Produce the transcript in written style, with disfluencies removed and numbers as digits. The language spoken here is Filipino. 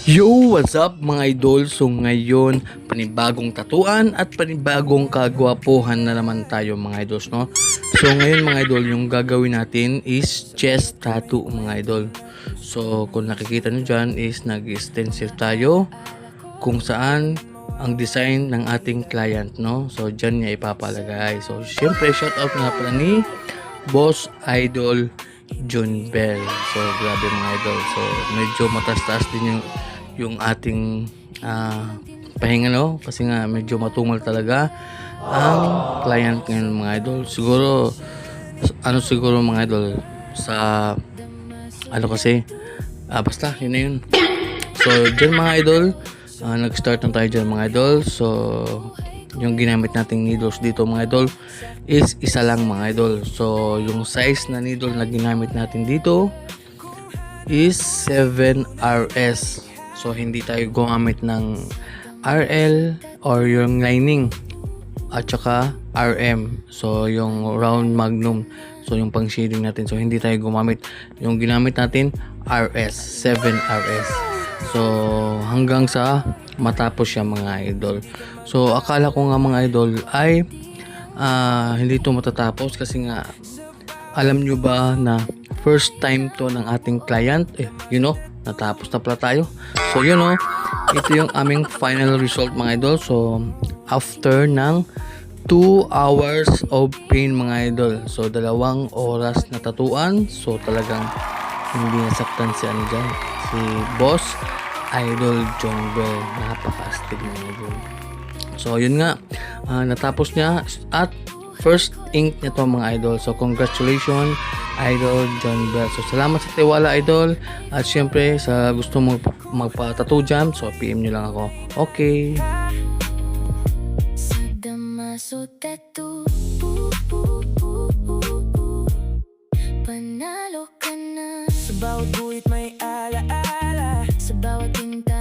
Yo, what's up mga idol? So ngayon, panibagong tatuan at panibagong kagwapuhan na naman tayo mga idols, no? So ngayon mga idol, yung gagawin natin is chest tattoo mga idol. So kung nakikita nyo dyan is nag-stencil tayo kung saan ang design ng ating client, no? So dyan niya ipapalagay. So syempre, shout out nga pala ni Boss Idol John Bell. So grabe mga idol. So medyo matas-taas din yung ating pahinga, no? Kasi nga medyo matumal talaga ang client ngayon mga idol. Siguro mga idol sa kasi basta yun na yun. So dyan mga idol, nag-start na tayo dyan mga idol. So yung ginamit nating needles dito mga idol is isa lang mga idol. So yung size na needle na ginamit natin dito is 7RS. So hindi tayo gumamit ng RL or yung lining at saka RM. So yung round magnum. So yung pang shading natin. So hindi tayo gumamit. Yung ginamit natin RS, 7RS. So hanggang sa matapos siya mga idol. So akala ko nga mga idol ay hindi to matatapos kasi nga alam nyo ba na first time to ng ating client, natapos na pala tayo. So ito yung aming final result mga idol. So after ng 2 hours of pain mga idol. So 2 oras na tatuan. So talagang hindi nasaktan si dyan, si Boss Idol John Bell. Napaka-astig mga idol. So yun nga, natapos niya at first ink nito mga idol. So congratulations Idol John Bell. So salamat sa tiwala idol. At syempre sa gusto mo magpa-tattoo dyan, so PM nyo lang ako. Okay. Damaso tattoo, panalo ka na. Sa bawat guhit may alaala, sa bawat tinta